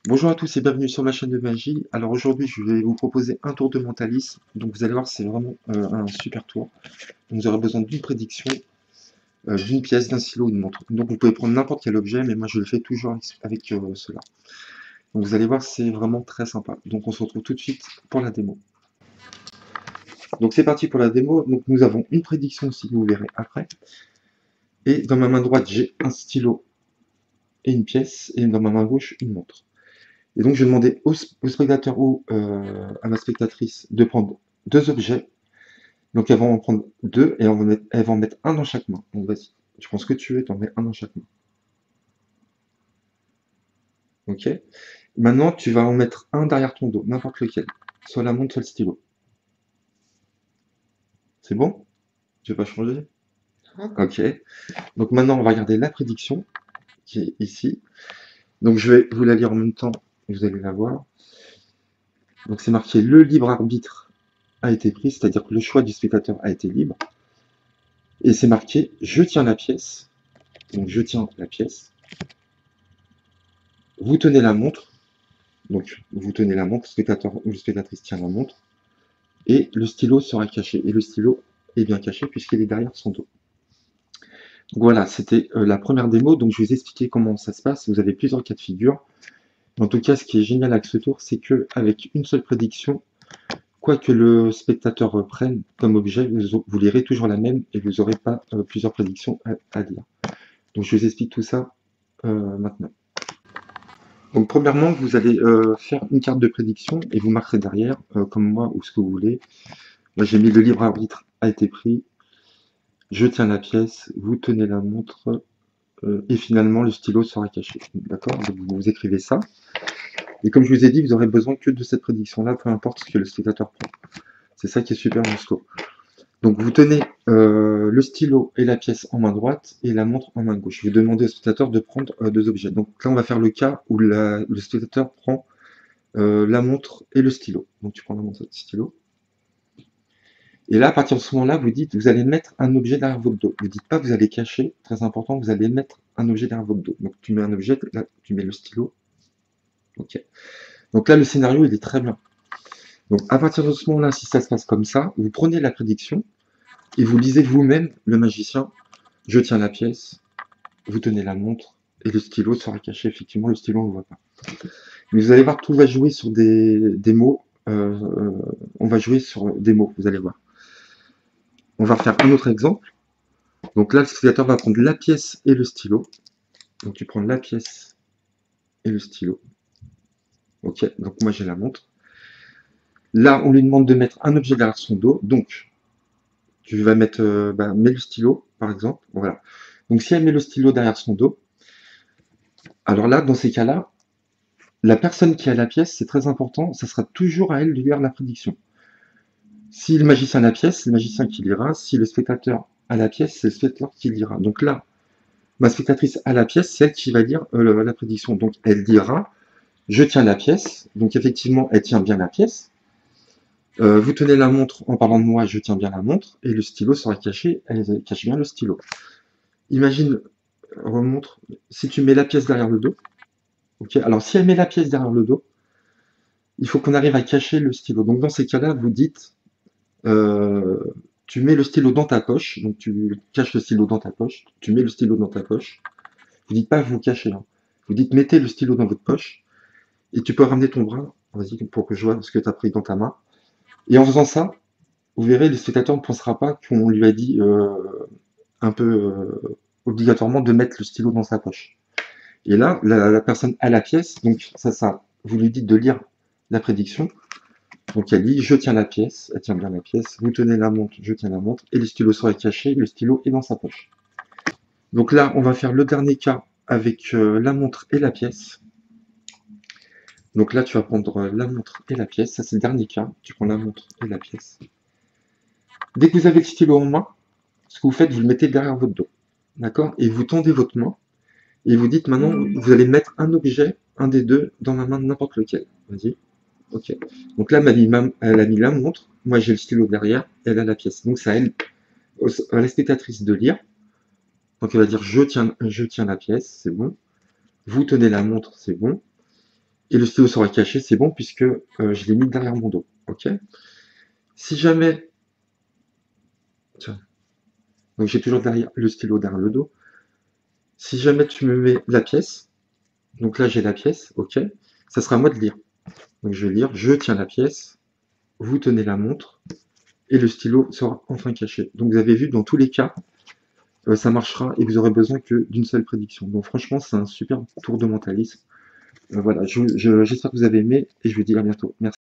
Bonjour à tous et bienvenue sur ma chaîne de magie. Alors aujourd'hui, je vais vous proposer un tour de mentalisme. Donc vous allez voir, c'est vraiment un super tour. Donc, vous aurez besoin d'une prédiction, d'une pièce, d'un stylo, d'une montre. Donc vous pouvez prendre n'importe quel objet, mais moi je le fais toujours avec cela. Donc vous allez voir, c'est vraiment très sympa. Donc on se retrouve tout de suite pour la démo. Donc c'est parti pour la démo. Donc nous avons une prédiction, si vous verrez après. Et dans ma main droite, j'ai un stylo et une pièce. Et dans ma main gauche, une montre. Et donc, je vais demander au spectateur ou à ma spectatrice de prendre deux objets. Donc, elles vont en prendre deux et elles vont en mettre un dans chaque main. Donc, vas-y, tu prends ce que tu veux, tu en mets un dans chaque main. Ok. Maintenant, tu vas en mettre un derrière ton dos, n'importe lequel. Soit la montre, soit le stylo. C'est bon? Je vais pas changer? Ok. Donc, maintenant, on va regarder la prédiction qui est ici. Donc, je vais vous la lire en même temps, vous allez la voir. Donc, c'est marqué le libre arbitre a été pris, c'est-à-dire que le choix du spectateur a été libre. Et c'est marqué je tiens la pièce. Donc je tiens la pièce. Vous tenez la montre. Donc vous tenez la montre, le spectateur ou le spectatrice tient la montre. Et le stylo sera caché. Et le stylo est bien caché puisqu'il est derrière son dos. Donc voilà, c'était la première démo. Donc je vais vous expliquer comment ça se passe. Vous avez plusieurs cas de figure. En tout cas, ce qui est génial avec ce tour, c'est qu'avec une seule prédiction, quoi que le spectateur prenne comme objet, vous lirez toujours la même et vous n'aurez pas plusieurs prédictions à lire. Donc je vous explique tout ça maintenant. Donc premièrement, vous allez faire une carte de prédiction et vous marquerez derrière, comme moi, ou ce que vous voulez. Moi j'ai mis le libre arbitre a été pris, je tiens la pièce, vous tenez la montre, et finalement le stylo sera caché. D'accord? Donc vous écrivez ça. Et comme je vous ai dit, vous aurez besoin que de cette prédiction-là, peu importe ce que le spectateur prend. C'est ça qui est super dans ce tour. Donc vous tenez le stylo et la pièce en main droite et la montre en main gauche. Vous demandez au spectateur de prendre deux objets. Donc là on va faire le cas où le spectateur prend la montre et le stylo. Donc tu prends la montre et le stylo. Et là, à partir de ce moment-là, vous dites, vous allez mettre un objet derrière votre dos. Vous dites pas vous allez cacher, très important, vous allez mettre un objet derrière votre dos. Donc tu mets un objet, là, tu mets le stylo. Ok. Donc là, le scénario, il est très bien. Donc à partir de ce moment-là, si ça se passe comme ça, vous prenez la prédiction et vous lisez vous-même, le magicien, je tiens la pièce, vous tenez la montre, et le stylo sera caché. Effectivement, le stylo, on ne le voit pas. Mais vous allez voir, tout va jouer sur des mots. On va jouer sur des mots, vous allez voir. On va faire un autre exemple. Donc là, le spectateur va prendre la pièce et le stylo. Donc tu prends la pièce et le stylo. Ok, donc moi j'ai la montre. Là, on lui demande de mettre un objet derrière son dos. Donc, tu vas mettre, mets le stylo, par exemple. Voilà. Donc si elle met le stylo derrière son dos, alors là, dans ces cas-là, la personne qui a la pièce, c'est très important, ça sera toujours à elle de lire la prédiction. Si le magicien a la pièce, c'est le magicien qui lira. Si le spectateur a la pièce, c'est le spectateur qui lira. Donc là, ma spectatrice a la pièce, c'est elle qui va lire la prédiction. Donc elle dira, je tiens la pièce. Donc effectivement, elle tient bien la pièce. Vous tenez la montre en parlant de moi, je tiens bien la montre. Et le stylo sera caché, elle cache bien le stylo. Imagine, remontre, si tu mets la pièce derrière le dos. Ok, alors si elle met la pièce derrière le dos, il faut qu'on arrive à cacher le stylo. Donc dans ces cas-là, vous dites, euh, tu mets le stylo dans ta poche, donc tu caches le stylo dans ta poche, tu mets le stylo dans ta poche. Vous dites pas vous cachez, hein. Vous dites mettez le stylo dans votre poche, et tu peux ramener ton bras, vas-y, pour que je vois ce que tu as pris dans ta main. Et en faisant ça, vous verrez, le spectateur ne pensera pas qu'on lui a dit un peu obligatoirement de mettre le stylo dans sa poche. Et là, la personne a la pièce, donc ça, vous lui dites de lire la prédiction. Donc elle dit, je tiens la pièce, elle tient bien la pièce, vous tenez la montre, je tiens la montre, et le stylo sera caché, le stylo est dans sa poche. Donc là, on va faire le dernier cas avec la montre et la pièce. Donc là, tu vas prendre la montre et la pièce, ça c'est le dernier cas, tu prends la montre et la pièce. Dès que vous avez le stylo en main, ce que vous faites, vous le mettez derrière votre dos. D'accord? Et vous tendez votre main, et vous dites maintenant, vous allez mettre un objet, un des deux, dans la main de n'importe lequel. Vas-y. Ok. Donc là, elle a mis la montre, moi j'ai le stylo derrière, elle a la pièce. Donc c'est à elle, à la spectatrice de lire. Donc elle va dire je tiens la pièce, c'est bon. Vous tenez la montre, c'est bon. et le stylo sera caché, c'est bon puisque je l'ai mis derrière mon dos. Ok. Si jamais, tiens, donc j'ai toujours derrière le stylo derrière le dos. Si jamais tu me mets la pièce, donc là j'ai la pièce, ok, ça sera à moi de lire. Donc je vais lire, je tiens la pièce, vous tenez la montre, et le stylo sera enfin caché. Donc vous avez vu, dans tous les cas, ça marchera et vous aurez besoin que d'une seule prédiction. Donc franchement, c'est un super tour de mentalisme. Voilà, j'espère que vous avez aimé et je vous dis à bientôt. Merci.